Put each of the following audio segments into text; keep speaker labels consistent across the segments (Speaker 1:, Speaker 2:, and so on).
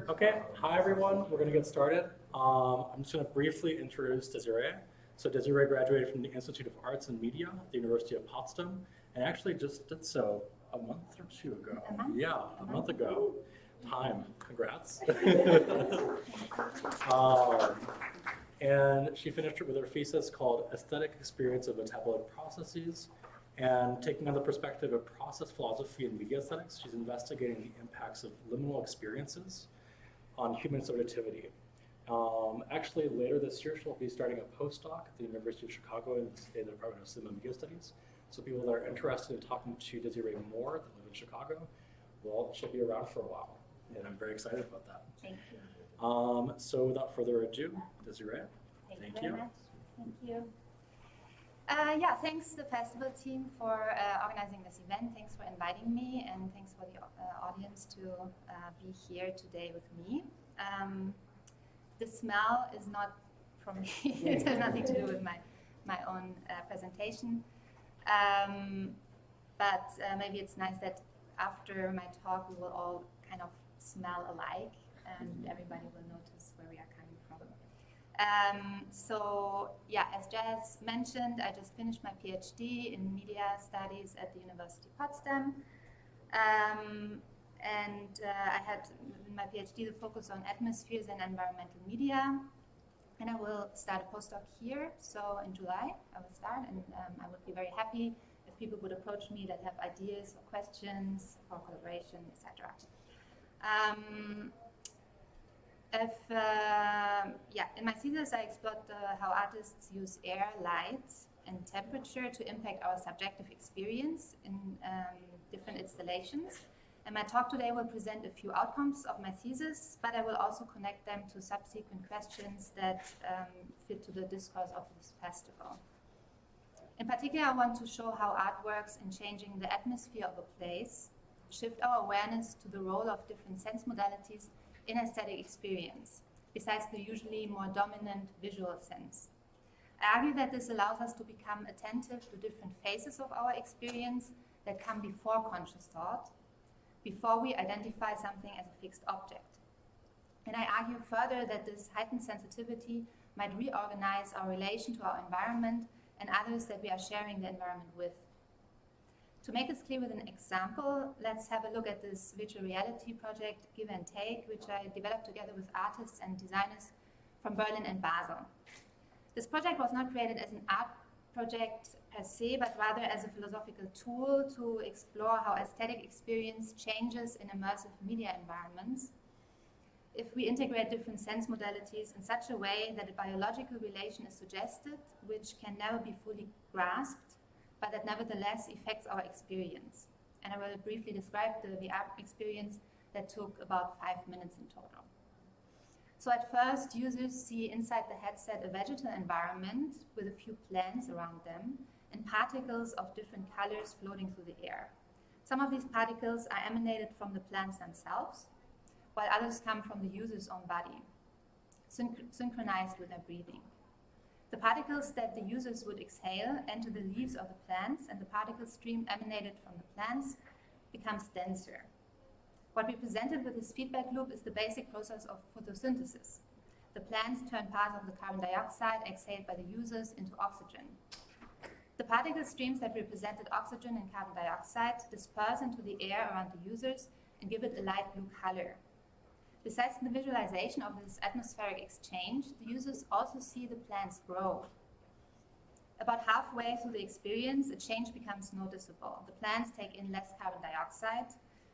Speaker 1: Okay, hi everyone. We're going to get started. I'm just going to briefly introduce Desiree. So Desiree graduated from the Institute of Arts and Media at the University of Potsdam, and actually just did so a month or two ago. Yeah, a month ago. Time. Congrats. And she finished it with her thesis called Aesthetic Experience of Metabolic Processes. And taking on the perspective of process philosophy and media aesthetics, she's investigating the impacts of liminal experiences on human subjectivity. Actually, later this year, she'll be starting a postdoc at the University of Chicago in the Department of Cinema and Media Studies. So people that are interested in talking to Desiree more that live in Chicago, well, she'll be around for a while. And I'm very excited about that.
Speaker 2: Thank you.
Speaker 1: So without further ado, Desiree,
Speaker 2: thank you very much. Thank you. Yeah, thanks the festival team for organizing this event. Thanks for inviting me, and thanks for the audience to be here today with me. The smell is not from me. It has nothing to do with my own presentation. But maybe it's nice that after my talk we will all kind of smell alike, and everybody will notice where we are coming from. So yeah, as Jazz mentioned, I just finished my PhD in media studies at the University of Potsdam. And I had in my PhD the focus on atmospheres and environmental media. And I will start a postdoc here. So in July, I will start, and I would be very happy if people would approach me that have ideas or questions for collaboration, etc. In my thesis, I explored how artists use air, light, and temperature to impact our subjective experience in different installations. And my talk today will present a few outcomes of my thesis, but I will also connect them to subsequent questions that fit to the discourse of this festival. In particular, I want to show how art works in changing the atmosphere of a place, shift our awareness to the role of different sense modalities in aesthetic experience, besides the usually more dominant visual sense. I argue that this allows us to become attentive to different phases of our experience that come before conscious thought, before we identify something as a fixed object. And I argue further that this heightened sensitivity might reorganize our relation to our environment and others that we are sharing the environment with. To make this clear with an example, let's have a look at this virtual reality project, Give and Take, which I developed together with artists and designers from Berlin and Basel. This project was not created as an art project per se, but rather as a philosophical tool to explore how aesthetic experience changes in immersive media environments if we integrate different sense modalities in such a way that a biological relation is suggested, which can never be fully grasped, but that nevertheless affects our experience. And I will briefly describe the VR experience that took about 5 minutes in total. So at first, users see inside the headset a vegetal environment with a few plants around them and particles of different colors floating through the air. Some of these particles are emanated from the plants themselves, while others come from the user's own body, synchronized with their breathing. The particles that the users would exhale enter the leaves of the plants, and the particle stream emanated from the plants becomes denser. What we presented with this feedback loop is the basic process of photosynthesis. The plants turn part of the carbon dioxide exhaled by the users into oxygen. The particle streams that represented oxygen and carbon dioxide disperse into the air around the users and give it a light blue color. Besides the visualization of this atmospheric exchange, the users also see the plants grow. About halfway through the experience, a change becomes noticeable. The plants take in less carbon dioxide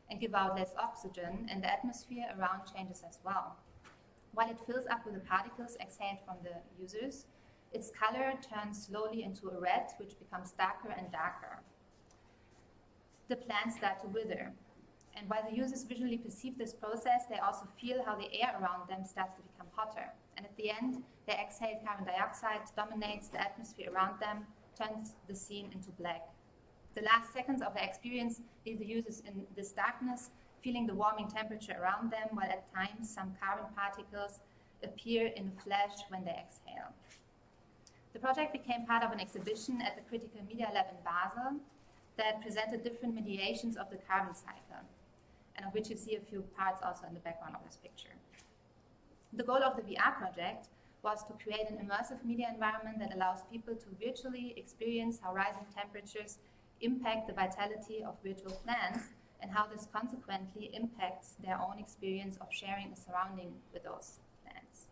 Speaker 2: and give out less oxygen, and the atmosphere around changes as well. While it fills up with the particles exhaled from the users, its color turns slowly into a red, which becomes darker and darker. The plants start to wither. And while the users visually perceive this process, they also feel how the air around them starts to become hotter. And at the end, their exhaled carbon dioxide dominates the atmosphere around them, turns the scene into black. The last seconds of the experience leave the users in this darkness, feeling the warming temperature around them, while at times some carbon particles appear in a flash when they exhale. The project became part of an exhibition at the Critical Media Lab in Basel that presented different mediations of the carbon cycle. and of which you see a few parts also in the background of this picture. The goal of the VR project was to create an immersive media environment that allows people to virtually experience how rising temperatures impact the vitality of virtual plants and how this consequently impacts their own experience of sharing a surrounding with those plants.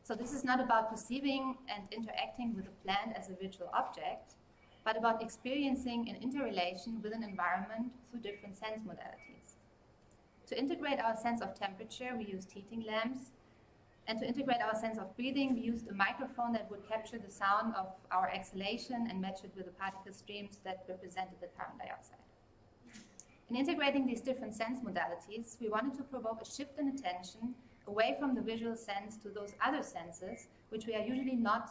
Speaker 2: So this is not about perceiving and interacting with a plant as a virtual object, but about experiencing an interrelation with an environment through different sense modalities. To integrate our sense of temperature, we used heating lamps, and to integrate our sense of breathing, we used a microphone that would capture the sound of our exhalation and match it with the particle streams that represented the carbon dioxide. In integrating these different sense modalities, we wanted to provoke a shift in attention away from the visual sense to those other senses, which we are usually not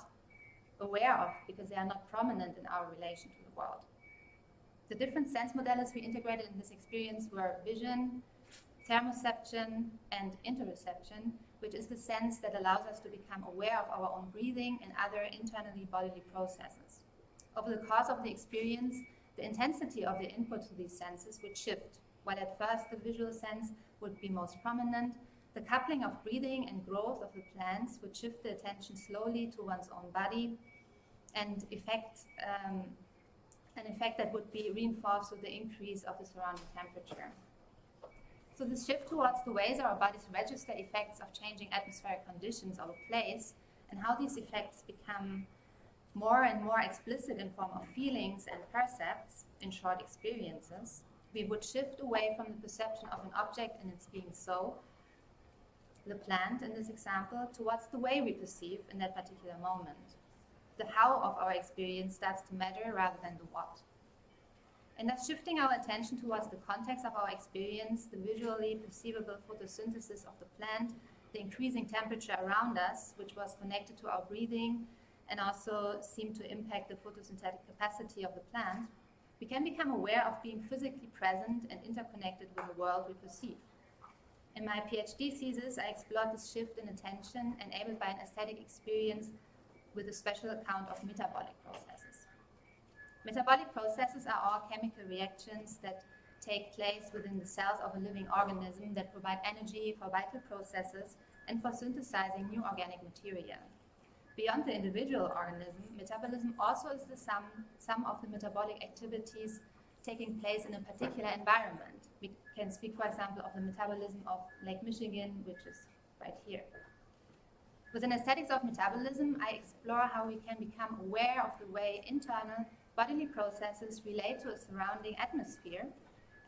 Speaker 2: aware of because they are not prominent in our relation to the world. The different sense modalities we integrated in this experience were vision, thermoception, and interoception, which is the sense that allows us to become aware of our own breathing and other internally bodily processes. Over the course of the experience, the intensity of the input to these senses would shift. While at first the visual sense would be most prominent, the coupling of breathing and growth of the plants would shift the attention slowly to one's own body and an effect that would be reinforced with the increase of the surrounding temperature. So this shift towards the ways our bodies register effects of changing atmospheric conditions over place and how these effects become more and more explicit in form of feelings and percepts, in short experiences, we would shift away from the perception of an object in its being so, the plant in this example, towards the way we perceive in that particular moment. The how of our experience starts to matter rather than the what. And thus shifting our attention towards the context of our experience, the visually perceivable photosynthesis of the plant, the increasing temperature around us, which was connected to our breathing and also seemed to impact the photosynthetic capacity of the plant, we can become aware of being physically present and interconnected with the world we perceive. In my PhD thesis, I explored this shift in attention enabled by an aesthetic experience with a special account of metabolic processes. Metabolic processes are all chemical reactions that take place within the cells of a living organism that provide energy for vital processes and for synthesizing new organic material. Beyond the individual organism, metabolism also is the sum of the metabolic activities taking place in a particular environment. We can speak, for example, of the metabolism of Lake Michigan, which is right here. Within aesthetics of metabolism, I explore how we can become aware of the way internal bodily processes relate to a surrounding atmosphere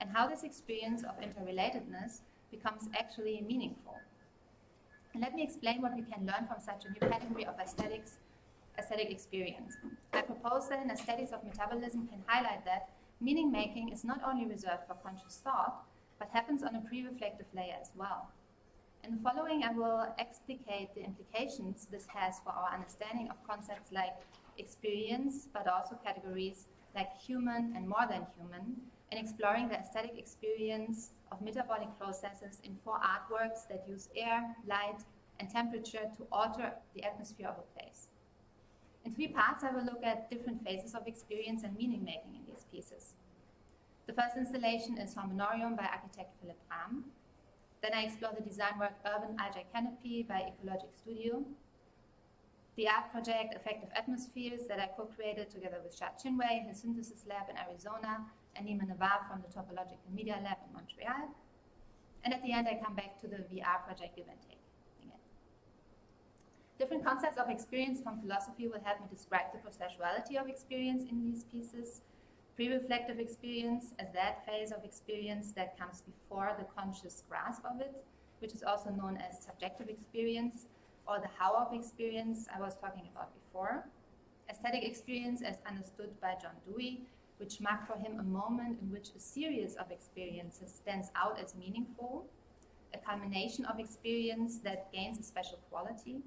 Speaker 2: and how this experience of interrelatedness becomes actually meaningful. And let me explain what we can learn from such a new category of aesthetic experience. I propose that in aesthetics of metabolism can highlight that meaning making is not only reserved for conscious thought, but happens on a pre-reflective layer as well. In the following, I will explicate the implications this has for our understanding of concepts like experience, but also categories like human and more than human, and exploring the aesthetic experience of metabolic processes in 4 artworks that use air, light, and temperature to alter the atmosphere of a place. In 3 parts, I will look at different phases of experience and meaning making in these pieces. The first installation is Harmonium by architect Philipp Rahm. Then I explore the design work Urban Algae Canopy by Ecologic Studio. The art project Effective Atmospheres that I co-created together with Shad Chinwei, his synthesis lab in Arizona, and Nima Nawab from the Topological Media Lab in Montreal. And at the end, I come back to the VR project Give and Take again. Different concepts of experience from philosophy will help me describe the processuality of experience in these pieces. Pre-reflective experience as that phase of experience that comes before the conscious grasp of it, which is also known as subjective experience, or the how of experience I was talking about before. Aesthetic experience as understood by John Dewey, which marked for him a moment in which a series of experiences stands out as meaningful, a culmination of experience that gains a special quality.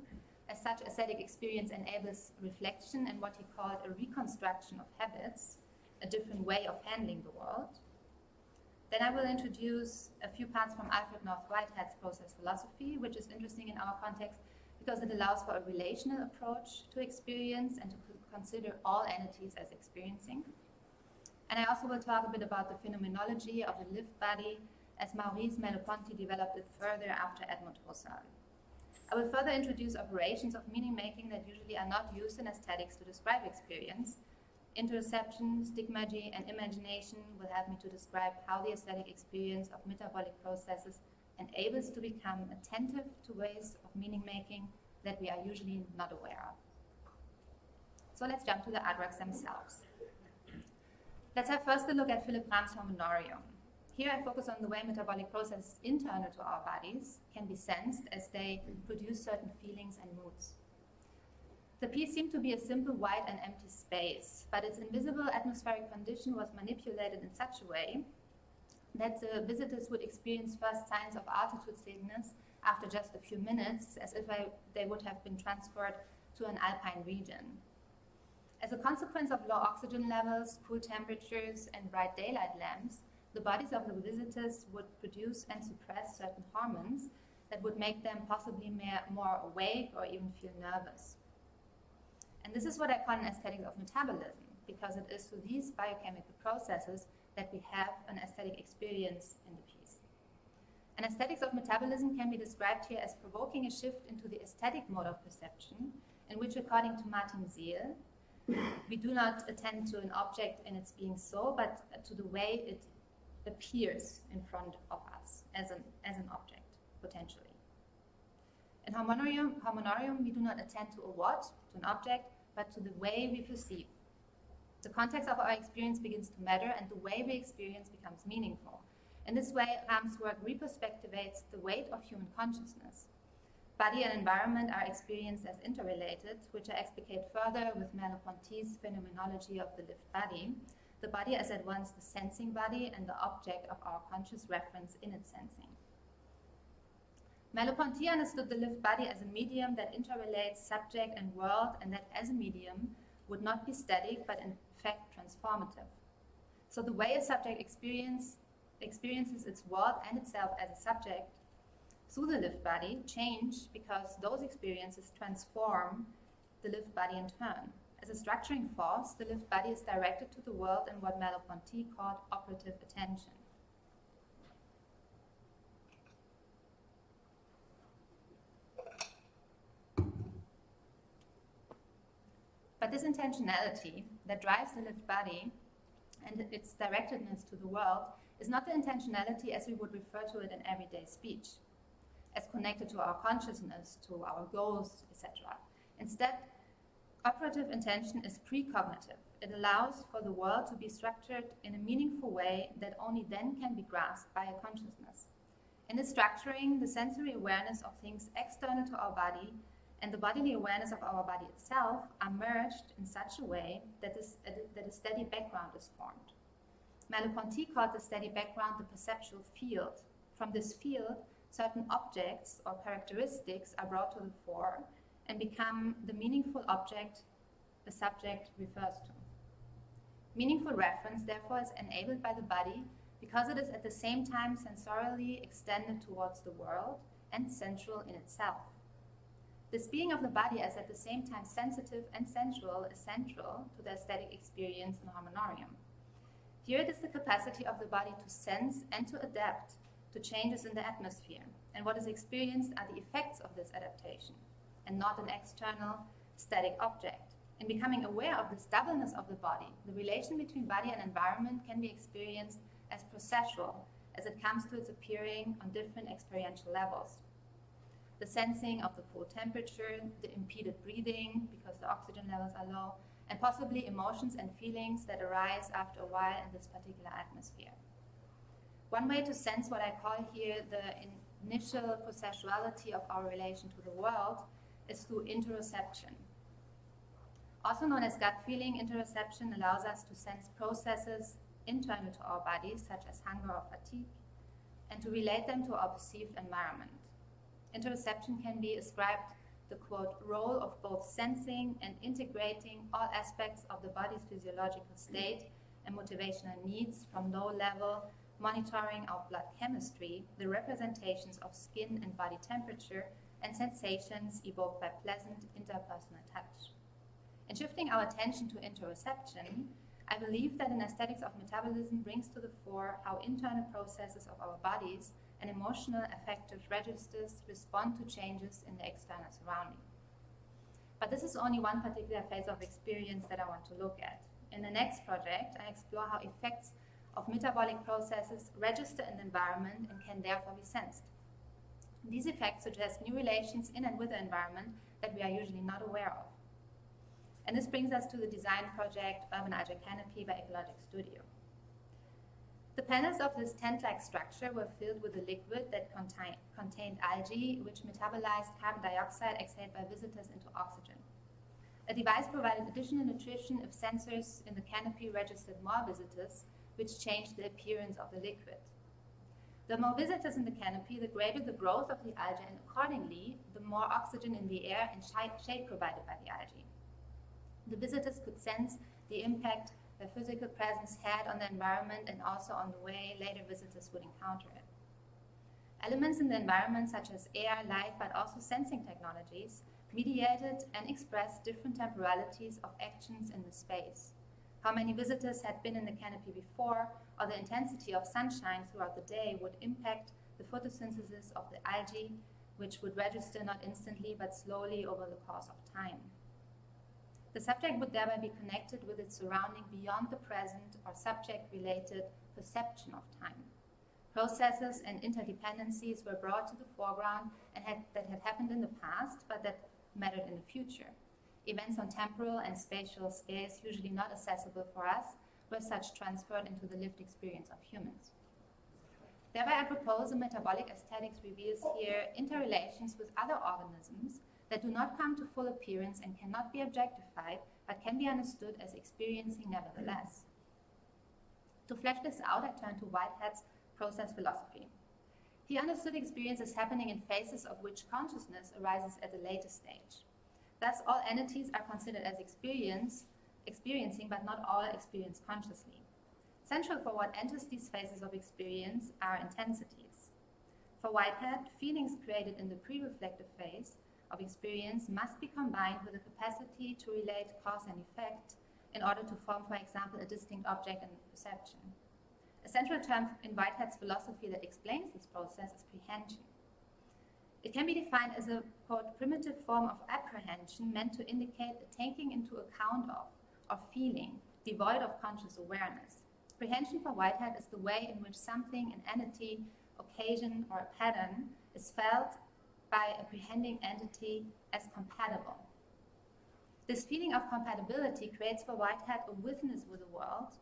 Speaker 2: As such, aesthetic experience enables reflection and what he called a reconstruction of habits, a different way of handling the world. Then I will introduce a few parts from Alfred North Whitehead's process philosophy, which is interesting in our context because it allows for a relational approach to experience and to consider all entities as experiencing. And I also will talk a bit about the phenomenology of the lived body as Maurice Merleau-Ponty developed it further after Edmund Husserl. I will further introduce operations of meaning-making that usually are not used in aesthetics to describe experience. Interoception, stigmagy, and imagination will help me to describe how the aesthetic experience of metabolic processes enables to become attentive to ways of meaning-making that we are usually not aware of. So let's jump to the artworks themselves. Let's have first a look at Philipp Rahm's Harmonium. Here I focus on the way metabolic processes internal to our bodies can be sensed as they produce certain feelings and moods. The piece seemed to be a simple white and empty space, but its invisible atmospheric condition was manipulated in such a way that the visitors would experience first signs of altitude sickness after just a few minutes, as if they would have been transferred to an alpine region. As a consequence of low oxygen levels, cool temperatures, and bright daylight lamps, the bodies of the visitors would produce and suppress certain hormones that would make them possibly more awake or even feel nervous. And this is what I call an aesthetic of metabolism, because it is through these biochemical processes that we have an aesthetic experience in the piece. An aesthetics of metabolism can be described here as provoking a shift into the aesthetic mode of perception, in which, according to Martin Seel, we do not attend to an object in its being so, but to the way it appears in front of us as an object, potentially. In Harmonium, we do not attend to a what, to an object, but to the way we perceive. The context of our experience begins to matter, and the way we experience becomes meaningful. In this way, Rahm's work reperspectivates the weight of human consciousness. Body and environment are experienced as interrelated, which I explicate further with Merleau-Ponty's phenomenology of the lived body as at once the sensing body and the object of our conscious reference in its sensing. Merleau-Ponty understood the lived body as a medium that interrelates subject and world, and that as a medium would not be static, but in fact transformative. So the way a subject experiences its world and itself as a subject through the lived body change because those experiences transform the lived body in turn. As a structuring force, the lived body is directed to the world in what Merleau-Ponty called operative attention. But this intentionality that drives the lived body and its directedness to the world is not the intentionality as we would refer to it in everyday speech, as connected to our consciousness, to our goals, etc. Instead, operative intention is precognitive. It allows for the world to be structured in a meaningful way that only then can be grasped by a consciousness. In this structuring, the sensory awareness of things external to our body and the bodily awareness of our body itself are merged in such a way that a steady background is formed. Merleau-Ponty called the steady background the perceptual field. From this field, certain objects or characteristics are brought to the fore and become the meaningful object the subject refers to. Meaningful reference, therefore, is enabled by the body because it is at the same time sensorially extended towards the world and central in itself. This being of the body as at the same time sensitive and sensual is central to the aesthetic experience in Harmonium. Here it is the capacity of the body to sense and to adapt to changes in the atmosphere, and what is experienced are the effects of this adaptation, and not an external static object. In becoming aware of this doubleness of the body, the relation between body and environment can be experienced as processual, as it comes to its appearing on different experiential levels. The sensing of the cool temperature, the impeded breathing because the oxygen levels are low, and possibly emotions and feelings that arise after a while in this particular atmosphere. One way to sense what I call here the initial processuality of our relation to the world is through interoception. Also known as gut feeling, interoception allows us to sense processes internal to our bodies, such as hunger or fatigue, and to relate them to our perceived environment. Interoception can be ascribed the, quote, role of both sensing and integrating all aspects of the body's physiological state and motivational needs from low-level monitoring of blood chemistry, the representations of skin and body temperature, and sensations evoked by pleasant interpersonal touch. In shifting our attention to interoception, I believe that an aesthetics of metabolism brings to the fore how internal processes of our bodies and emotional affective registers respond to changes in the external surrounding. But this is only one particular phase of experience that I want to look at. In the next project, I explore how effects of metabolic processes register in the environment and can therefore be sensed. These effects suggest new relations in and with the environment that we are usually not aware of. And this brings us to the design project Urban Algae Canopy by Ecologic Studio. The panels of this tent-like structure were filled with a liquid that contained algae, which metabolized carbon dioxide exhaled by visitors into oxygen. A device provided additional nutrition if sensors in the canopy registered more visitors, which changed the appearance of the liquid. The more visitors in the canopy, the greater the growth of the algae, and accordingly, the more oxygen in the air and shade provided by the algae. The visitors could sense the impact their physical presence had on the environment and also on the way later visitors would encounter it. Elements in the environment such as air, light, but also sensing technologies mediated and expressed different temporalities of actions in the space. How many visitors had been in the canopy before, or the intensity of sunshine throughout the day would impact the photosynthesis of the algae, which would register not instantly but slowly over the course of time. The subject would thereby be connected with its surrounding beyond the present or subject-related perception of time. Processes and interdependencies were brought to the foreground and that had happened in the past, but that mattered in the future. Events on temporal and spatial scales, usually not accessible for us, were such transferred into the lived experience of humans. Thereby, I propose a metabolic aesthetics reveals here interrelations with other organisms that do not come to full appearance and cannot be objectified, but can be understood as experiencing nevertheless. To flesh this out, I turn to Whitehead's process philosophy. He understood experience as happening in phases of which consciousness arises at a later stage. Thus, all entities are considered as experiencing, but not all experience consciously. Central for what enters these phases of experience are intensities. For Whitehead, feelings created in the pre-reflective phase of experience must be combined with a capacity to relate cause and effect in order to form, for example, a distinct object in perception. A central term in Whitehead's philosophy that explains this process is prehension. It can be defined as a, quote, primitive form of apprehension meant to indicate a taking into account of or feeling devoid of conscious awareness. Prehension for Whitehead is the way in which something, an entity, occasion, or a pattern is felt by a apprehending entity as compatible. This feeling of compatibility creates for Whitehead a witness with the world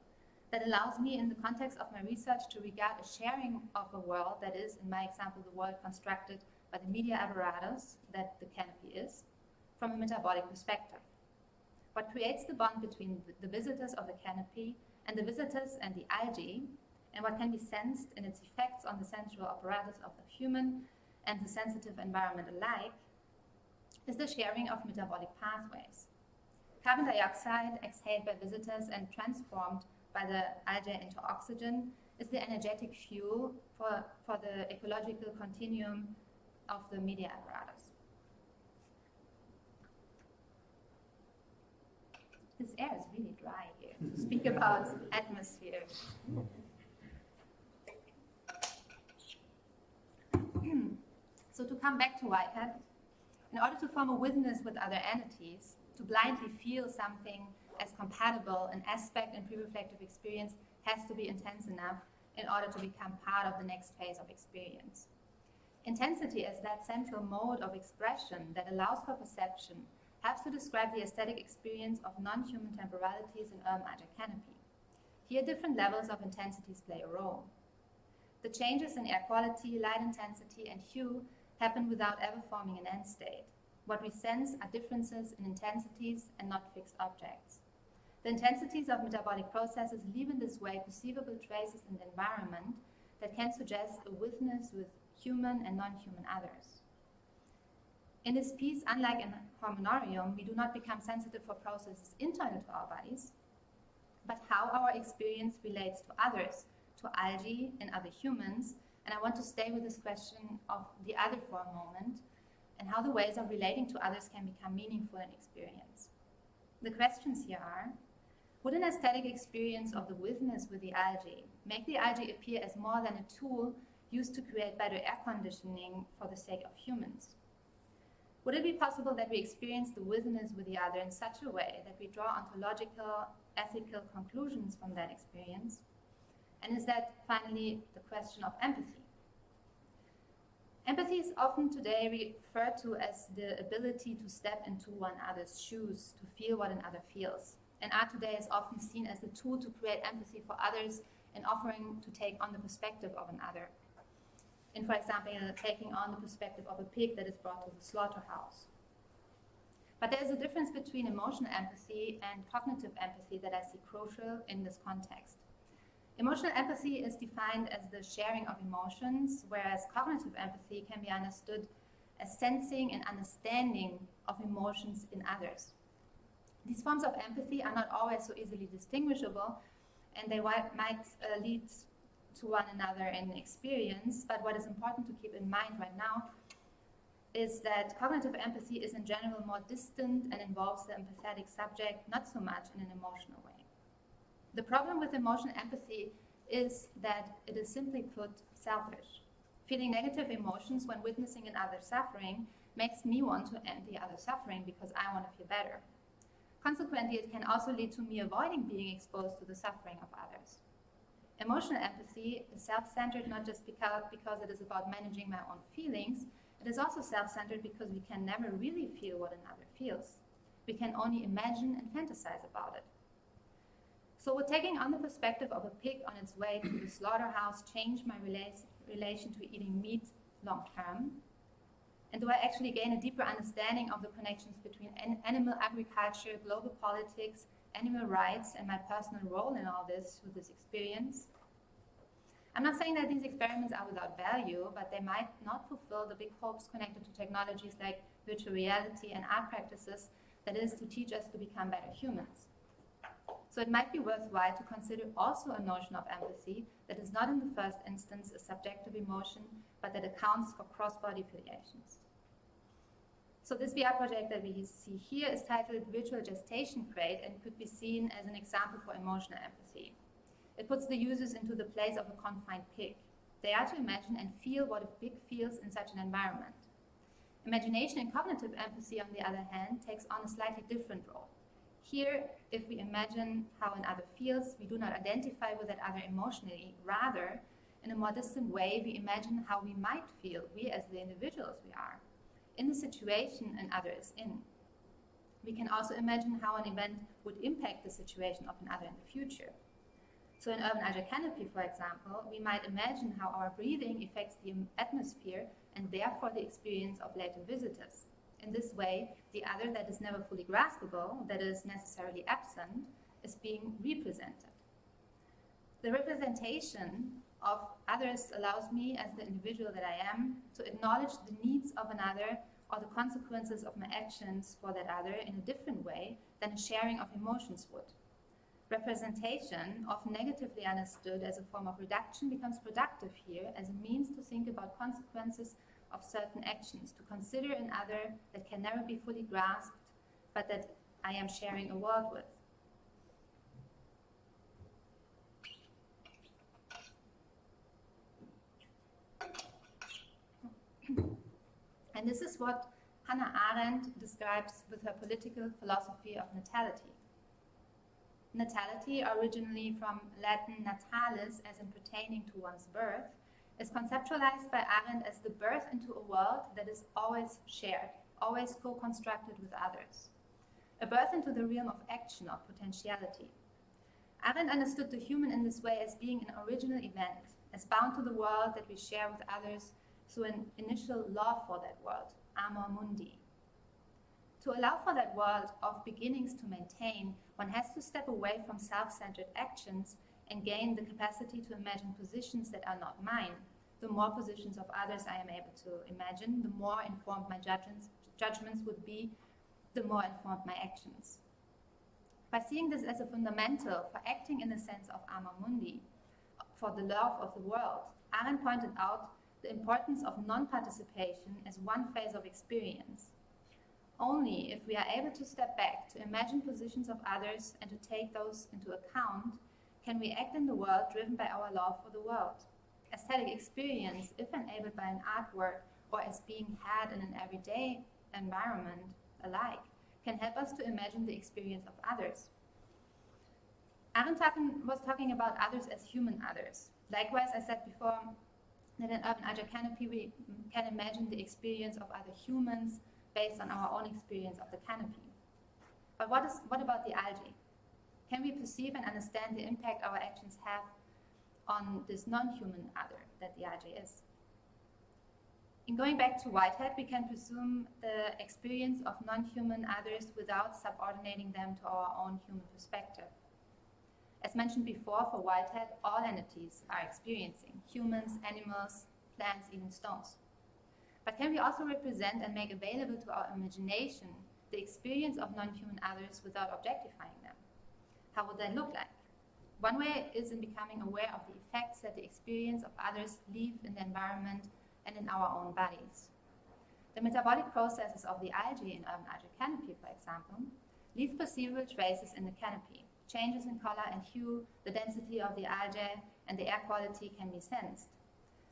Speaker 2: that allows me, in the context of my research, to regard a sharing of a world that is, in my example, the world constructed by the media apparatus that the canopy is, from a metabolic perspective. What creates the bond between the visitors of the canopy and the visitors and the algae, and what can be sensed in its effects on the sensual apparatus of the human and the sensitive environment alike, is the sharing of metabolic pathways. Carbon dioxide exhaled by visitors and transformed by the algae into oxygen is the energetic fuel for the ecological continuum of the media apparatus. This air is really dry here to speak about atmosphere. So to come back to Whitehead, in order to form a witness with other entities, to blindly feel something as compatible, an aspect in pre-reflective experience has to be intense enough in order to become part of the next phase of experience. Intensity as that central mode of expression that allows for perception helps to describe the aesthetic experience of non-human temporalities in Urban Algae Canopy. Here, different levels of intensities play a role. The changes in air quality, light intensity, and hue happen without ever forming an end state. What we sense are differences in intensities and not fixed objects. The intensities of metabolic processes leave in this way perceivable traces in the environment that can suggest a witness with human and non-human others. In this piece, unlike in Hormonarium, we do not become sensitive for processes internal to our bodies, but how our experience relates to others, to algae and other humans. And I want to stay with this question of the other for a moment, and how the ways of relating to others can become meaningful in experience. The questions here are: Would an aesthetic experience of the witness with the algae make the algae appear as more than a tool used to create better air conditioning for the sake of humans? Would it be possible that we experience the witness with the other in such a way that we draw ontological, ethical conclusions from that experience? And is that finally the question of empathy? Empathy is often today referred to as the ability to step into one other's shoes, to feel what another feels. And art today is often seen as the tool to create empathy for others and offering to take on the perspective of another. In, for example, taking on the perspective of a pig that is brought to the slaughterhouse. But there is a difference between emotional empathy and cognitive empathy that I see crucial in this context. Emotional empathy is defined as the sharing of emotions, whereas cognitive empathy can be understood as sensing and understanding of emotions in others. These forms of empathy are not always so easily distinguishable, and they might lead to one another in experience, but what is important to keep in mind right now is that cognitive empathy is in general more distant and involves the empathetic subject, not so much in an emotional way. The problem with emotional empathy is that it is simply put selfish. Feeling negative emotions when witnessing another suffering makes me want to end the other suffering because I want to feel better. Consequently, it can also lead to me avoiding being exposed to the suffering of others. Emotional empathy is self-centered not just because it is about managing my own feelings, it is also self-centered because we can never really feel what another feels. We can only imagine and fantasize about it. So would taking on the perspective of a pig on its way to the slaughterhouse change my relation to eating meat long term? And do I actually gain a deeper understanding of the connections between animal agriculture, global politics, animal rights, and my personal role in all this with this experience? I'm not saying that these experiments are without value, but they might not fulfill the big hopes connected to technologies like virtual reality and art practices, that is, to teach us to become better humans. So it might be worthwhile to consider also a notion of empathy that is not in the first instance a subjective emotion, but that accounts for cross-body filiations. So this VR project that we see here is titled Virtual Gestation Crate and could be seen as an example for emotional empathy. It puts the users into the place of a confined pig. They are to imagine and feel what a pig feels in such an environment. Imagination and cognitive empathy, on the other hand, takes on a slightly different role. Here, if we imagine how another feels, we do not identify with that other emotionally. Rather, in a more distant way, we imagine how we might feel, we as the individuals we are, in the situation another is in. We can also imagine how an event would impact the situation of another in the future. So in Urban Azure Canopy, for example, we might imagine how our breathing affects the atmosphere and therefore the experience of later visitors. In this way, the other that is never fully graspable, that is necessarily absent, is being represented. The representation of others allows me, as the individual that I am, to acknowledge the needs of another or the consequences of my actions for that other in a different way than a sharing of emotions would. Representation, often negatively understood as a form of reduction, becomes productive here as a means to think about consequences of certain actions, to consider an other that can never be fully grasped, but that I am sharing a world with. And this is what Hannah Arendt describes with her political philosophy of natality. Natality, originally from Latin natalis, as in pertaining to one's birth, is conceptualized by Arendt as the birth into a world that is always shared, always co-constructed with others. A birth into the realm of action, of potentiality. Arendt understood the human in this way as being an original event, as bound to the world that we share with others through an initial love for that world, amor mundi. To allow for that world of beginnings to maintain, one has to step away from self-centered actions and gain the capacity to imagine positions that are not mine. The more positions of others I am able to imagine, the more informed my judgments would be, the more informed my actions. By seeing this as a fundamental for acting in the sense of amor mundi, for the love of the world, Arendt pointed out the importance of non-participation as one phase of experience. Only if we are able to step back, to imagine positions of others and to take those into account, can we act in the world driven by our love for the world. Aesthetic experience, if enabled by an artwork or as being had in an everyday environment alike, can help us to imagine the experience of others. Arendt was talking about others as human others. Likewise, I said before that in Urban Agile Canopy we can imagine the experience of other humans based on our own experience of the canopy. But what about the algae? Can we perceive and understand the impact our actions have on this non-human other that the algae is? In going back to Whitehead, we can presume the experience of non-human others without subordinating them to our own human perspective. As mentioned before, for Whitehead, all entities are experiencing: humans, animals, plants, even stones. But can we also represent and make available to our imagination the experience of non-human others without objectifying them? How would that look like? One way is in becoming aware of the effects that the experience of others leave in the environment and in our own bodies. The metabolic processes of the algae in Urban Agile Canopy, for example, leave perceivable traces in the canopy. Changes in color and hue, the density of the algae, and the air quality can be sensed.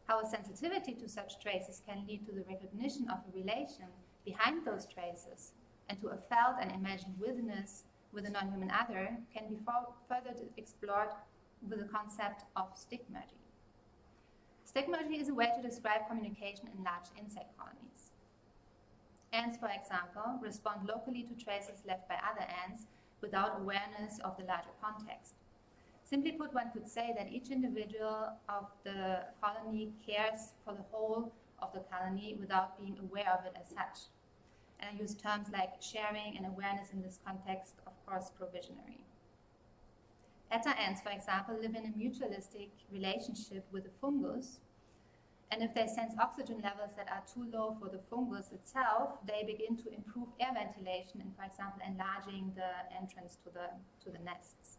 Speaker 2: How a sensitivity to such traces can lead to the recognition of a relation behind those traces and to a felt and imagined witness with a non-human other can be further explored with the concept of stigmergy. Stigmergy is a way to describe communication in large insect colonies. Ants, for example, respond locally to traces left by other ants without awareness of the larger context. Simply put, one could say that each individual of the colony cares for the whole of the colony without being aware of it as such. And I use terms like sharing and awareness in this context, of course, provisionary. Eta ants, for example, live in a mutualistic relationship with the fungus, and if they sense oxygen levels that are too low for the fungus itself, they begin to improve air ventilation and, for example, enlarging the entrance to the nests.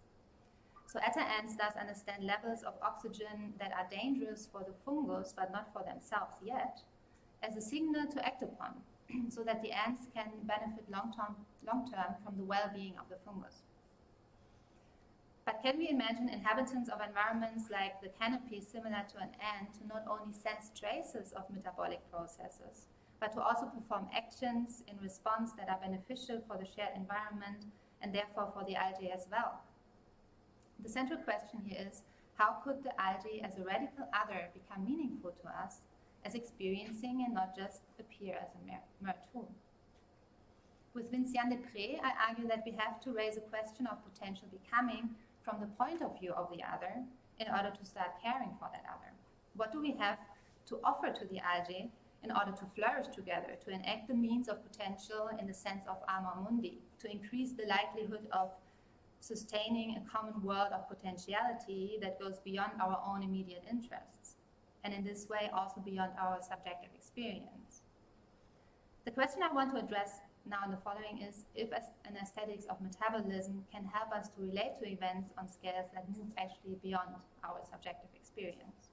Speaker 2: So Eta ants thus understand levels of oxygen that are dangerous for the fungus, but not for themselves yet, as a signal to act upon, so that the ants can benefit long-term from the well-being of the fungus. But can we imagine inhabitants of environments like the canopy similar to an ant to not only sense traces of metabolic processes, but to also perform actions in response that are beneficial for the shared environment and therefore for the algae as well? The central question here is, how could the algae as a radical other become meaningful to us as experiencing and not just appear as a mere tool? With Vinciane Desprez, I argue that we have to raise a question of potential becoming from the point of view of the other in order to start caring for that other. What do we have to offer to the algae in order to flourish together, to enact the means of potential in the sense of amor mundi, to increase the likelihood of sustaining a common world of potentiality that goes beyond our own immediate interests, and in this way also beyond our subjective experience? The question I want to address now in the following is if an aesthetics of metabolism can help us to relate to events on scales that move actually beyond our subjective experience.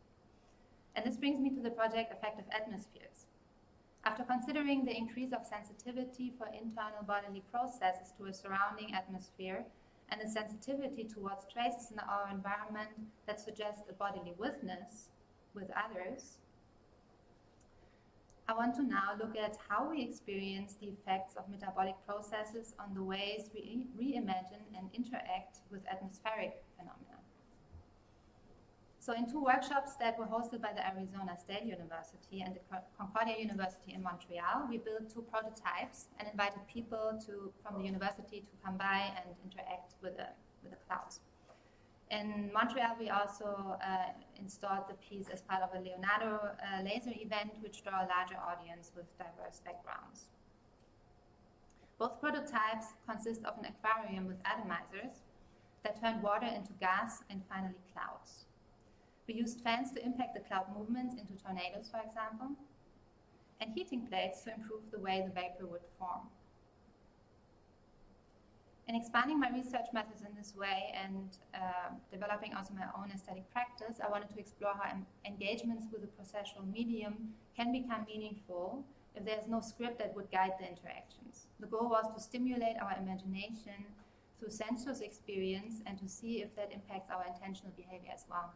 Speaker 2: And this brings me to the project Affective Atmospheres. After considering the increase of sensitivity for internal bodily processes to a surrounding atmosphere and the sensitivity towards traces in our environment that suggest a bodily witness with others, I want to now look at how we experience the effects of metabolic processes on the ways we reimagine and interact with atmospheric phenomena. So in two workshops that were hosted by the Arizona State University and the Concordia University in Montreal, we built two prototypes and invited people from the university to come by and interact with the clouds. In Montreal, we also installed the piece as part of a Leonardo laser event, which drew a larger audience with diverse backgrounds. Both prototypes consist of an aquarium with atomizers that turned water into gas and finally clouds. We used fans to impact the cloud movements into tornadoes, for example, and heating plates to improve the way the vapor would form. In expanding my research methods in this way and developing also my own aesthetic practice, I wanted to explore how engagements with the processual medium can become meaningful if there's no script that would guide the interactions. The goal was to stimulate our imagination through sensuous experience and to see if that impacts our intentional behavior as well.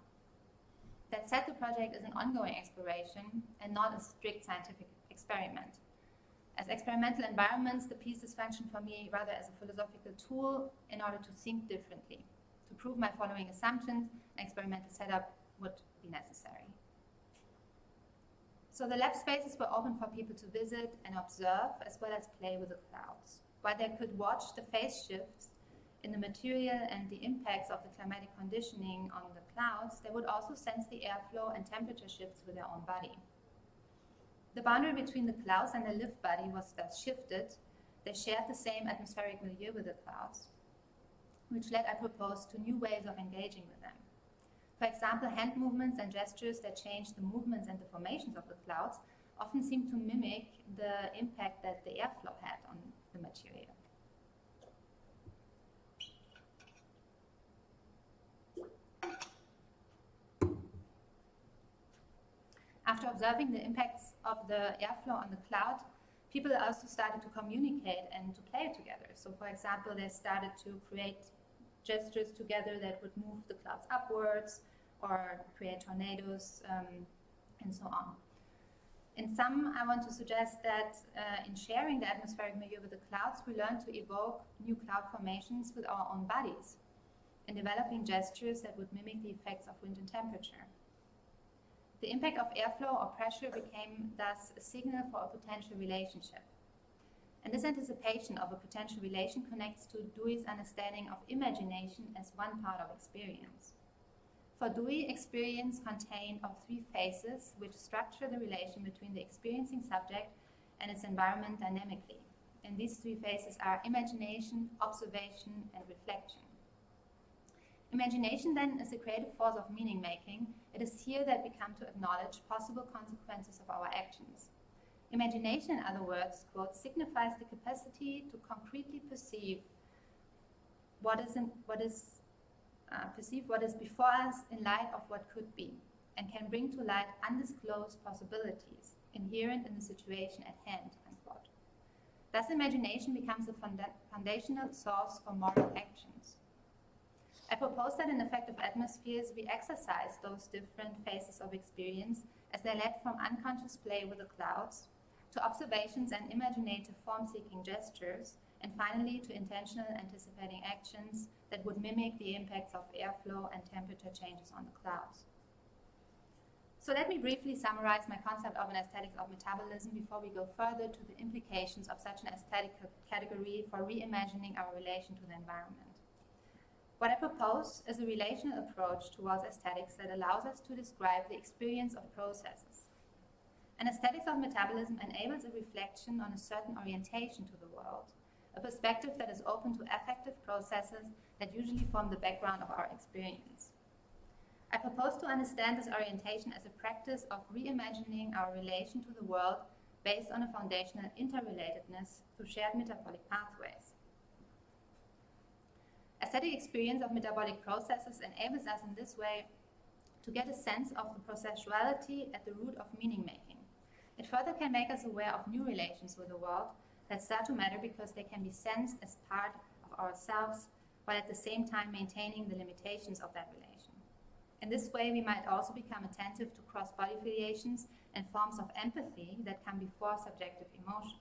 Speaker 2: That said, the project is an ongoing exploration and not a strict scientific experiment. As experimental environments, the pieces function for me rather as a philosophical tool in order to think differently. To prove my following assumptions, an experimental setup would be necessary. So the lab spaces were open for people to visit and observe, as well as play with the clouds. While they could watch the phase shifts in the material and the impacts of the climatic conditioning on the clouds, they would also sense the airflow and temperature shifts with their own body. The boundary between the clouds and the lived body was thus shifted. They shared the same atmospheric milieu with the clouds, which led, I propose, to new ways of engaging with them. For example, hand movements and gestures that change the movements and the formations of the clouds often seem to mimic the impact that the airflow had on the material. After observing the impacts of the airflow on the cloud, people also started to communicate and to play together. So, for example, they started to create gestures together that would move the clouds upwards or create tornadoes and so on. In sum, I want to suggest that in sharing the atmospheric milieu with the clouds, we learn to evoke new cloud formations with our own bodies and developing gestures that would mimic the effects of wind and temperature. The impact of airflow or pressure became thus a signal for a potential relationship. And this anticipation of a potential relation connects to Dewey's understanding of imagination as one part of experience. For Dewey, experience contained of three phases which structure the relation between the experiencing subject and its environment dynamically. And these three phases are imagination, observation, and reflection. Imagination, then, is the creative force of meaning-making. It is here that we come to acknowledge possible consequences of our actions. Imagination, in other words, quote, signifies the capacity to concretely perceive what is before us in light of what could be, and can bring to light undisclosed possibilities inherent in the situation at hand, unquote. Thus, imagination becomes a foundational source for moral actions. I propose that in effective atmospheres, we exercise those different phases of experience as they led from unconscious play with the clouds to observations and imaginative form-seeking gestures, and finally to intentional anticipating actions that would mimic the impacts of airflow and temperature changes on the clouds. So let me briefly summarize my concept of an aesthetics of metabolism before we go further to the implications of such an aesthetic category for reimagining our relation to the environment. What I propose is a relational approach towards aesthetics that allows us to describe the experience of processes. An aesthetics of metabolism enables a reflection on a certain orientation to the world, a perspective that is open to affective processes that usually form the background of our experience. I propose to understand this orientation as a practice of reimagining our relation to the world based on a foundational interrelatedness through shared metabolic pathways. Aesthetic experience of metabolic processes enables us in this way to get a sense of the processuality at the root of meaning-making. It further can make us aware of new relations with the world that start to matter because they can be sensed as part of ourselves, while at the same time maintaining the limitations of that relation. In this way, we might also become attentive to cross-body affiliations and forms of empathy that come before subjective emotion.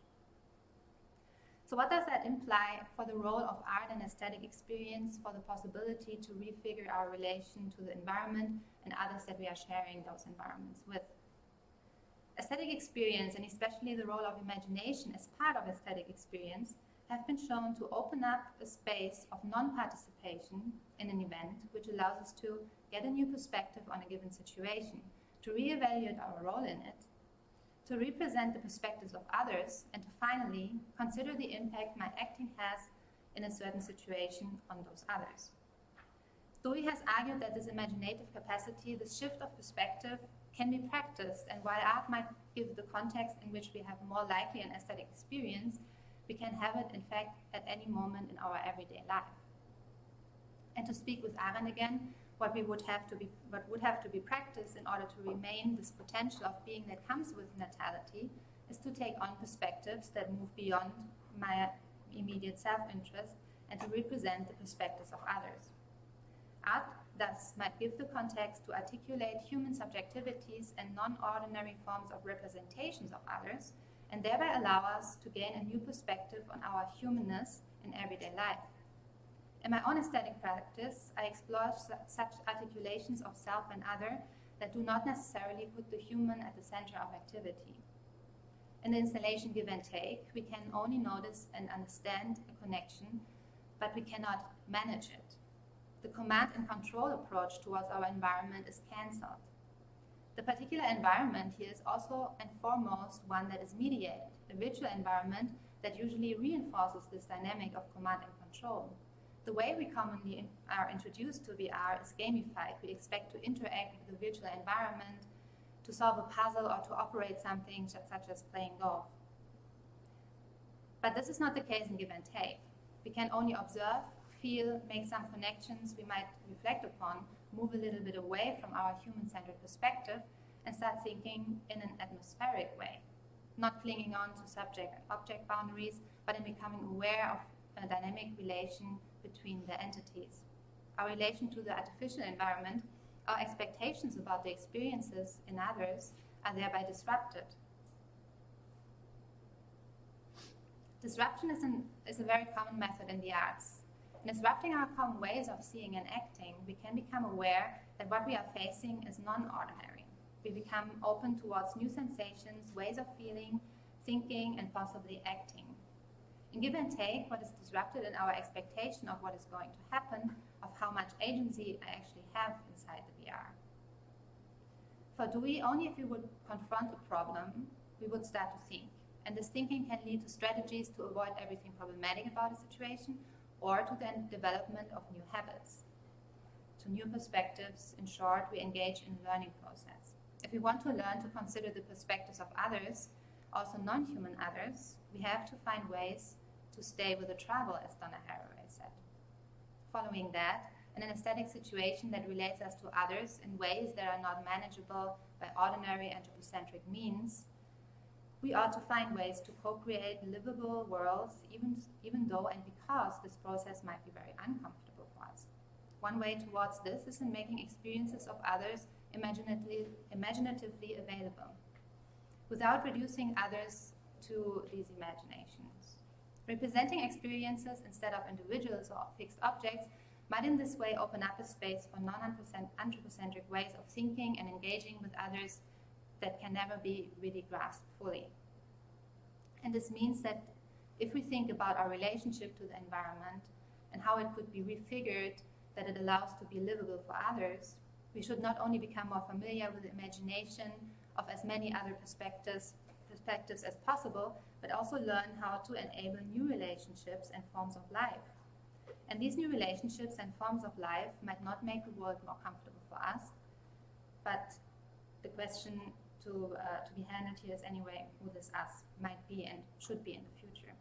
Speaker 2: So what does that imply for the role of art and aesthetic experience for the possibility to refigure our relation to the environment and others that we are sharing those environments with? Aesthetic experience, and especially the role of imagination as part of aesthetic experience, have been shown to open up a space of non-participation in an event, which allows us to get a new perspective on a given situation, to reevaluate our role in it, to represent the perspectives of others, and to finally consider the impact my acting has in a certain situation on those others. Dewey has argued that this imaginative capacity, this shift of perspective, can be practiced, and while art might give the context in which we have more likely an aesthetic experience, we can have it, in fact, at any moment in our everyday life. And to speak with Aaron again, what would have to be practiced in order to remain this potential of being that comes with natality is to take on perspectives that move beyond my immediate self-interest and to represent the perspectives of others. Art thus might give the context to articulate human subjectivities and non-ordinary forms of representations of others, and thereby allow us to gain a new perspective on our humanness in everyday life. In my own aesthetic practice, I explore such articulations of self and other that do not necessarily put the human at the center of activity. In the installation Give and Take, we can only notice and understand a connection, but we cannot manage it. The command and control approach towards our environment is cancelled. The particular environment here is also and foremost one that is mediated, a virtual environment that usually reinforces this dynamic of command and control. The way we commonly are introduced to VR is gamified. We expect to interact with the virtual environment, to solve a puzzle, or to operate something such as playing golf. But this is not the case in Give and Take. We can only observe, feel, make some connections we might reflect upon, move a little bit away from our human-centered perspective, and start thinking in an atmospheric way, not clinging on to subject-object boundaries, but in becoming aware of a dynamic relation between the entities. Our relation to the artificial environment, our expectations about the experiences in others are thereby disrupted. Disruption is a very common method in the arts. In disrupting our common ways of seeing and acting, we can become aware that what we are facing is non-ordinary. We become open towards new sensations, ways of feeling, thinking, and possibly acting. In Give and Take, what is disrupted in our expectation of what is going to happen, of how much agency I actually have inside the VR. For Dewey, only if we would confront a problem, we would start to think. And this thinking can lead to strategies to avoid everything problematic about a situation, or to the development of new habits, to new perspectives. In short, we engage in a learning process. If we want to learn to consider the perspectives of others, also non-human others, we have to find ways to stay with the trouble, as Donna Haraway said. Following that, in an aesthetic situation that relates us to others in ways that are not manageable by ordinary anthropocentric means, we ought to find ways to co-create livable worlds, even though and because this process might be very uncomfortable for us. One way towards this is in making experiences of others imaginatively available, without reducing others to these imaginations. Representing experiences instead of individuals or fixed objects might in this way open up a space for non-anthropocentric ways of thinking and engaging with others that can never be really grasped fully. And this means that if we think about our relationship to the environment and how it could be refigured that it allows to be livable for others, we should not only become more familiar with the imagination of as many other perspectives as possible, but also learn how to enable new relationships and forms of life. And these new relationships and forms of life might not make the world more comfortable for us, but the question to be handled here is anyway who this us might be and should be in the future.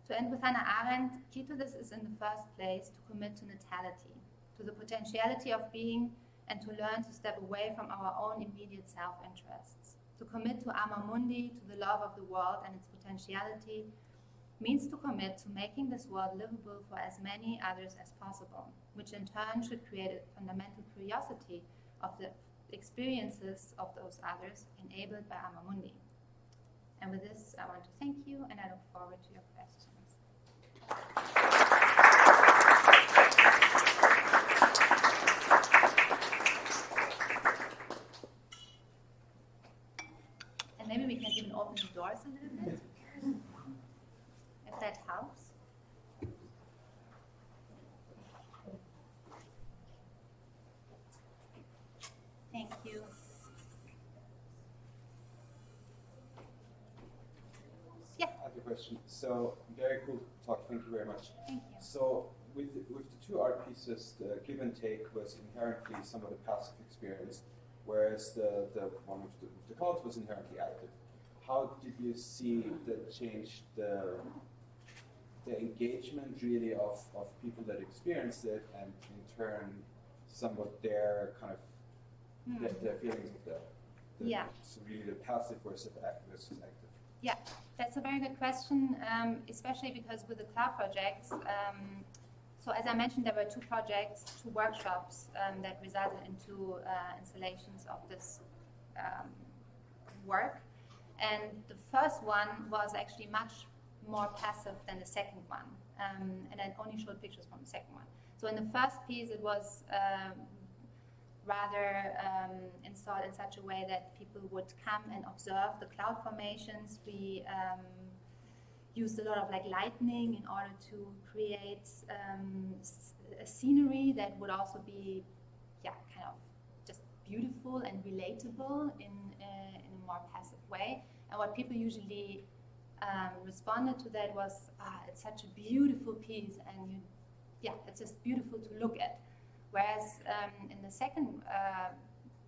Speaker 2: To end with Hannah Arendt, key to this is in the first place to commit to natality, to the potentiality of being, and to learn to step away from our own immediate self-interests. To commit to amor mundi, to the love of the world and its potentiality, means to commit to making this world livable for as many others as possible, which in turn should create a fundamental curiosity of the experiences of those others enabled by amor mundi. And with this, I want to thank you, and I look forward to your questions. And maybe we can even open the doors a little bit, if that helps. Thank you. Yeah.
Speaker 3: I have a question. So, very cool talk. Thank you very much.
Speaker 2: Thank you.
Speaker 3: So, with the two art pieces, the Give and Take was inherently some of the passive experience, whereas the one with the cult was inherently active. How did you see that change the engagement really of people that experienced it, and in turn somewhat their kind of their feelings of that?
Speaker 2: Yeah.
Speaker 3: It's really the passive versus active.
Speaker 2: Yeah, that's a very good question, especially because with the cloud projects, so as I mentioned, there were 2 projects, 2 workshops that resulted into installations of this work. And the first one was actually much more passive than the second one. And I only showed pictures from the second one. So in the first piece, it was rather installed in such a way that people would come and observe the cloud formations. We used a lot of lightning in order to create a scenery that would also be kind of just beautiful and relatable in a more passive way. And what people usually responded to that was, it's such a beautiful piece, and it's just beautiful to look at. Whereas in the second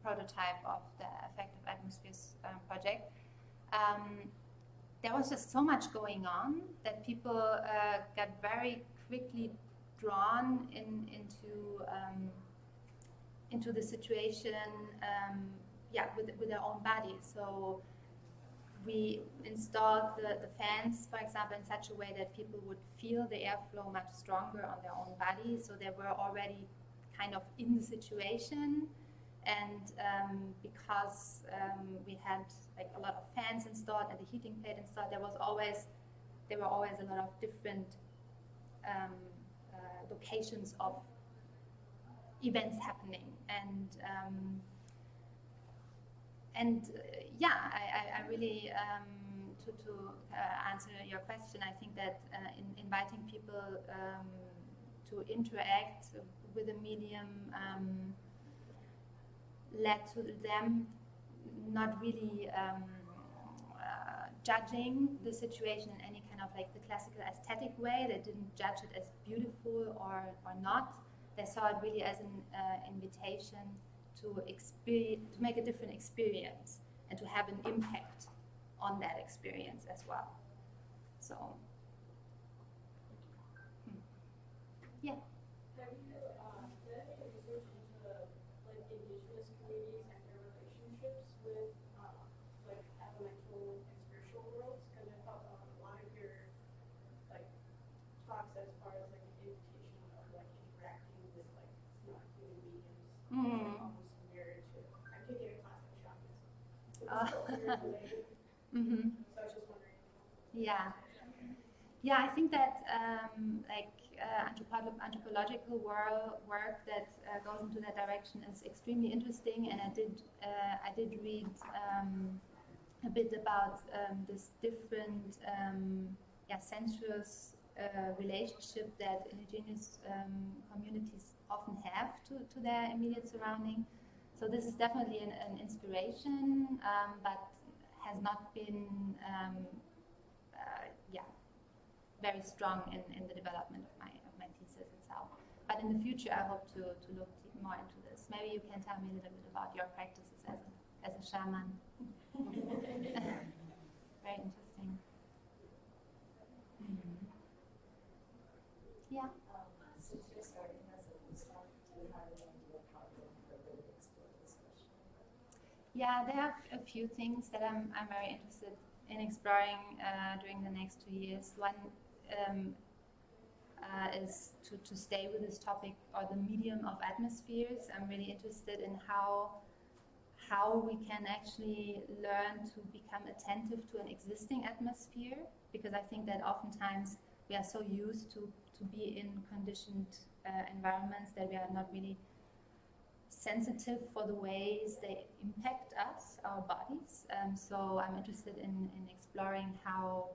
Speaker 2: prototype of the Effective Atmospheres project, there was just so much going on that people got very quickly drawn into the situation, with their own body. So we installed the fans, for example, in such a way that people would feel the airflow much stronger on their own body. So they were already kind of in the situation, and because we had a lot of fans installed and the heating plate installed, there were always a lot of different locations of events happening, I really to answer your question, I think that in inviting people to interact with a medium led to them not really judging the situation in any kind of the classical aesthetic way. They didn't judge it as beautiful or not. They saw it really as an invitation to make a different experience and to have an impact on that experience as well. So, yeah.
Speaker 4: Have you done any research into indigenous communities and their relationships with elemental and spiritual worlds? Because I thought a lot of your talks as far as an invitation of interacting with non-human mediums, almost mirrored to. I'm taking a class on shamanism. Related.
Speaker 2: Mm-hmm.
Speaker 4: So I was just wondering.
Speaker 2: Yeah, I think that anthropological work that goes into that direction is extremely interesting, and I did read a bit about this different sensuous relationship that indigenous communities often have to their immediate surrounding. So this is definitely an inspiration, but has not been very strong in the development of my thesis itself. But in the future, I hope to look more into this. Maybe you can tell me a little bit about your practices as a shaman. Very interesting. Mm-hmm. Yeah.
Speaker 5: Since you're starting as a postdoc, do you have any idea how you'll further explore this question?
Speaker 2: Yeah, there are a few things that I'm very interested in exploring during the next 2 years. One is to stay with this topic, or the medium of atmospheres. I'm really interested in how we can actually learn to become attentive to an existing atmosphere, because I think that oftentimes we are so used to be in conditioned environments that we are not really sensitive for the ways they impact us, our bodies. So I'm interested in exploring how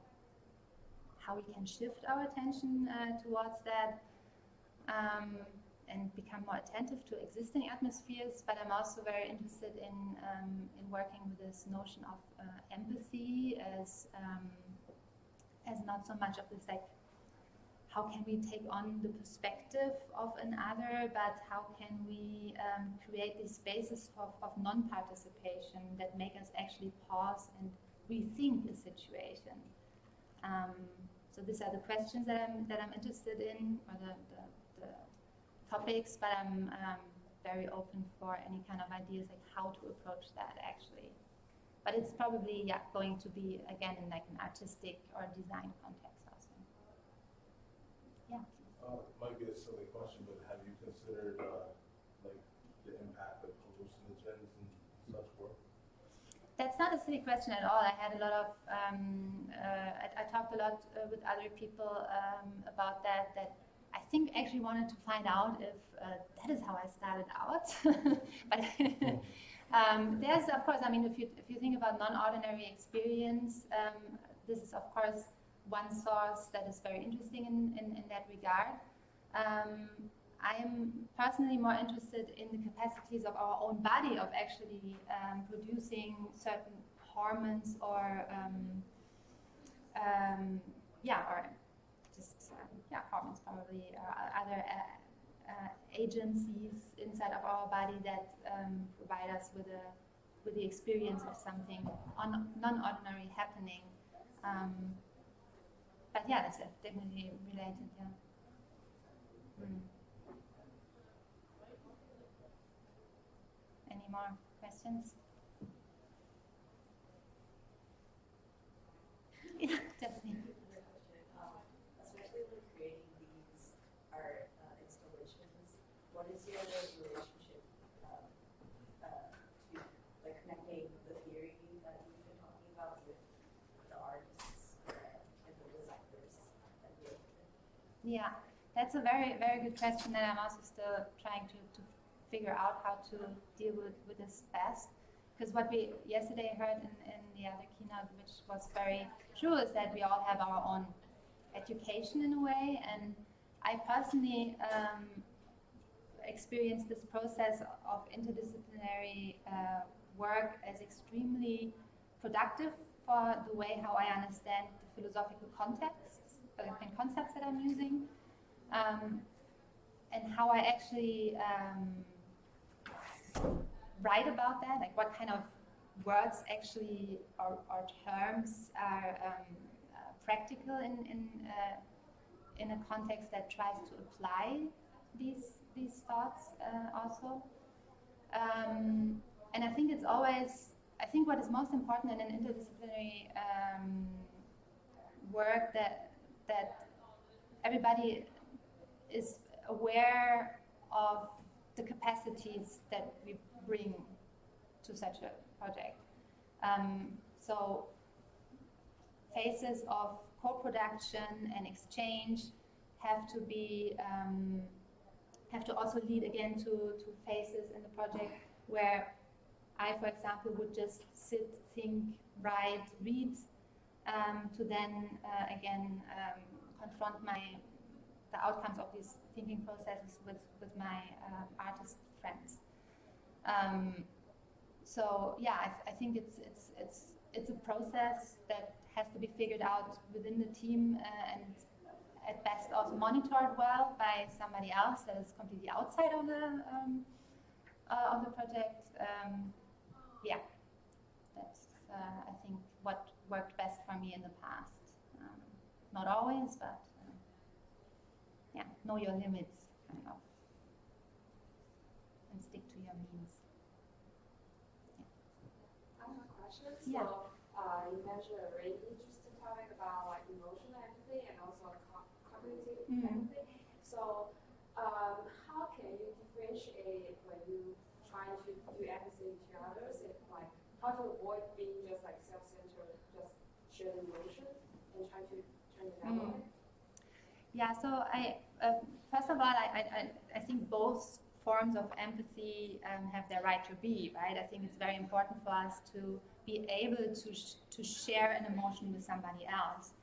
Speaker 2: we can shift our attention towards that and become more attentive to existing atmospheres. But I'm also very interested in working with this notion of empathy as not so much of this how can we take on the perspective of another, but how can we create these spaces of non-participation that make us actually pause and rethink the situation. So these are the questions that I'm interested in, or the topics, but I'm very open for any kind of ideas how to approach that actually. But it's probably going to be again in like an artistic or design context also. Yeah.
Speaker 6: Might be a silly question, but have you considered like the impact of hallucinogens and such work?
Speaker 2: That's not a silly question at all. I had a lot of, I talked a lot with other people about that I think actually wanted to find out if that is how I started out. But there's, of course, I mean, if you think about non-ordinary experience, this is, of course, one source that is very interesting in that regard. I am personally more interested in the capacities of our own body of actually producing certain hormones or hormones probably, or other agencies inside of our body that provide us with the experience of something non-ordinary happening. But yeah, that's definitely related. Yeah. Any more questions? Yeah, definitely.
Speaker 5: Especially when creating these art installations, what is your relationship to like connecting the theory that you've been talking about with the artists and the designers that you're with?
Speaker 2: Yeah, that's a very, very good question that I'm also still trying to figure out how to deal with this best. Because what we yesterday heard in the other keynote, which was very true, is that we all have our own education in a way. And I personally experienced this process of interdisciplinary work as extremely productive for the way how I understand the philosophical contexts and concepts that I'm using, and how I actually write about that, like what kind of words actually or terms are practical in a context that tries to apply these thoughts also. And I think it's always, I think what is most important in an interdisciplinary work that everybody is aware of the capacities that we bring to such a project. So phases of co-production and exchange have to be have to also lead again to phases in the project where I, for example, would just sit, think, write, read, to then again confront the outcomes of these thinking processes with my artist friends. So yeah, I think it's a process that has to be figured out within the team and at best also monitored well by somebody else that is completely outside of the project. Yeah, that's I think what worked best for me in the past. Not always, but yeah, know your limits, kind of, and stick to your means.
Speaker 5: I have a question.
Speaker 2: Yeah.
Speaker 5: So you mentioned a really interesting topic about like emotional empathy and also cognitive empathy. So how can you differentiate when you try to do empathy to others, and like how to avoid being just like self-centered, just share emotion and try to turn it that way?
Speaker 2: Yeah, so first of all, I think both forms of empathy have their right to be, right? I think it's very important for us to be able to share an emotion with somebody else,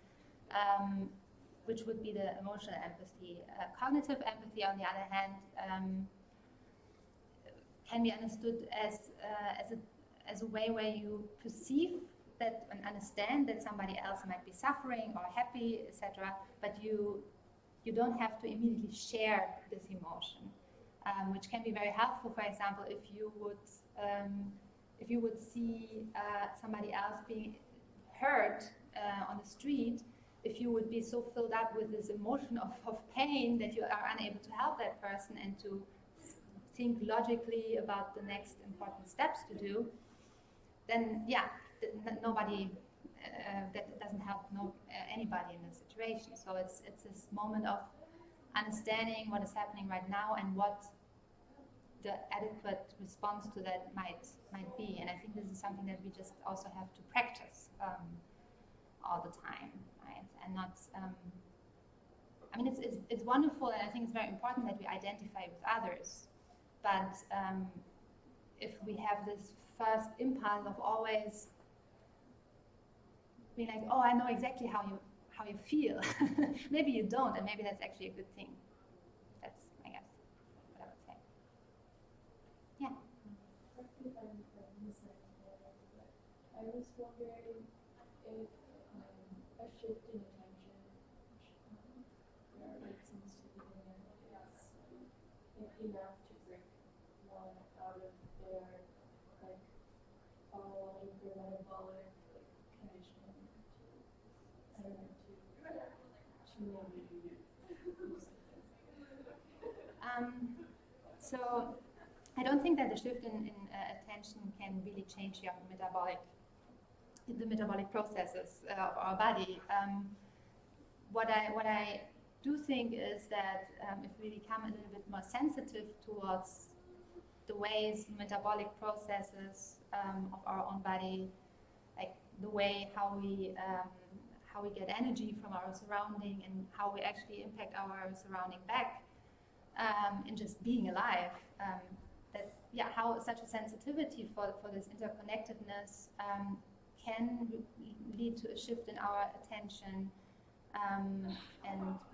Speaker 2: which would be the emotional empathy. Cognitive empathy, on the other hand, can be understood as a way where you perceive that and understand that somebody else might be suffering or happy, etc., but you don't have to immediately share this emotion, which can be very helpful. For example, if you would see somebody else being hurt on the street, if you would be so filled up with this emotion of pain that you are unable to help that person and to think logically about the next important steps to do, then yeah, nobody that doesn't help anybody in the situation. So it's this moment of understanding what is happening right now and what the adequate response to that might be. And I think this is something that we just also have to practice all the time, right? And not. I mean, it's wonderful, and I think it's very important that we identify with others. But if we have this first impulse of always being like, oh, I know exactly how you feel. Maybe you don't, and maybe that's actually a good thing. That's, I guess, what I would say. Yeah.
Speaker 7: I was wondering if a shift in attention, where it seems to be enough to break one out of their like biologic or metabolic condition to
Speaker 2: So I don't think that the shift in attention can really change the metabolic processes of our body. What I do think is that if we become a little bit more sensitive towards the ways metabolic processes of our own body, like the way how we get energy from our surrounding and how we actually impact our surrounding back, in just being alive, how such a sensitivity for this interconnectedness can lead to a shift in our attention. And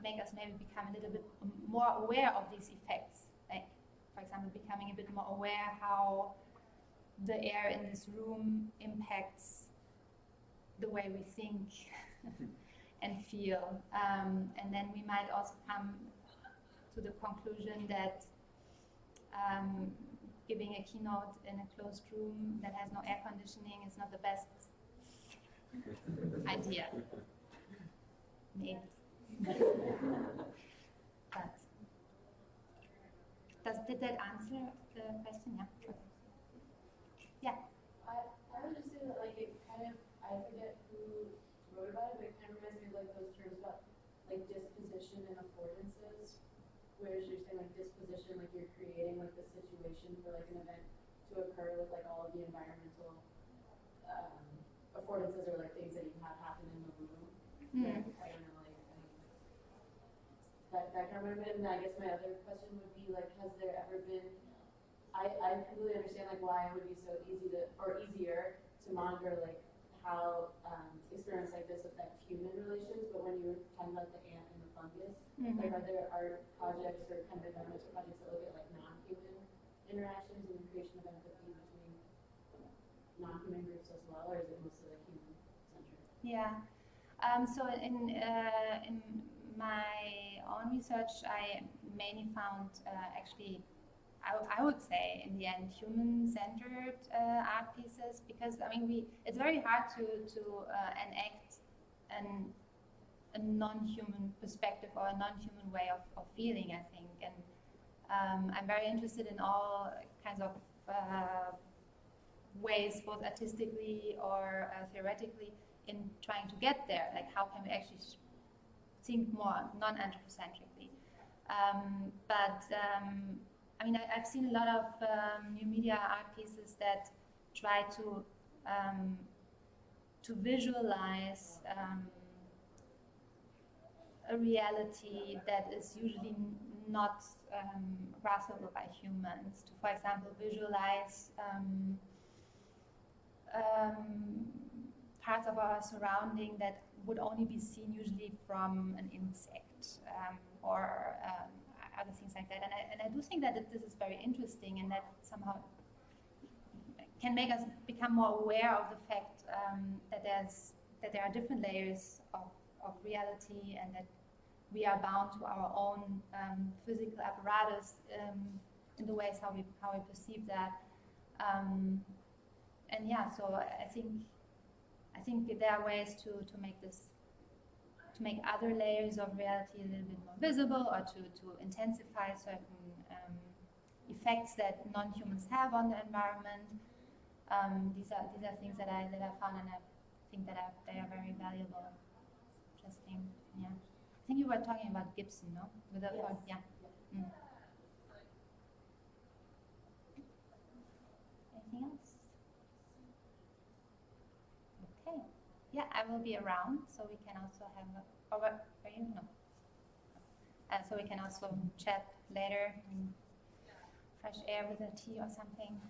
Speaker 2: make us maybe become a little bit more aware of these effects. Like, for example, becoming a bit more aware how the air in this room impacts the way we think and feel. And then we might also come to the conclusion that giving a keynote in a closed room that has no air conditioning is not the best idea. Maybe. But did that answer the question? Yeah. Okay. Yeah.
Speaker 7: I would just say that like it kind of, I forget who wrote about it, but it kind of reminds me of like those terms about like disposition and affordances, where you're saying like disposition, like you're creating like the situation for like an event to occur with like all of the environmental affordances or like things that you have happen in the room.
Speaker 2: Mm.
Speaker 7: I don't know, like that kind of moment. And I guess my other question would be like, has there ever been? I completely understand like why it would be so easier to monitor like how experiments like this affect human relations. But when you were talking about the ant and the fungus, like are there art projects or kind of environmental projects that look at like non-human interactions and the creation of empathy between non-human groups as well, or is it mostly like human centered?
Speaker 2: Yeah. So in my own research, I mainly found actually, I would say in the end, human-centered art pieces, because I mean it's very hard to enact a non-human perspective or a non-human way of feeling, I think, and I'm very interested in all kinds of ways, both artistically or theoretically, in trying to get there. Like, how can we actually think more non-anthropocentrically? I mean, I've seen a lot of new media art pieces that try to visualize a reality that is usually not graspable by humans. To, for example, visualize parts of our surrounding that would only be seen usually from an insect or other things like that. And I do think that this is very interesting, and that somehow can make us become more aware of the fact that there are different layers of reality, and that we are bound to our own physical apparatus in the ways how we perceive that. And yeah, so I think there are ways to make other layers of reality a little bit more visible, or to intensify certain effects that non-humans have on the environment. These are things that I found, and I think that they are very valuable. Interesting. Yeah. I think you were talking about Gibson, no? With the
Speaker 7: Yes.
Speaker 2: yeah. Mm. Anything else? Okay. Yeah, I will be around, so we can also have a, or what, are you? No. So we can also chat later in fresh air with a tea or something.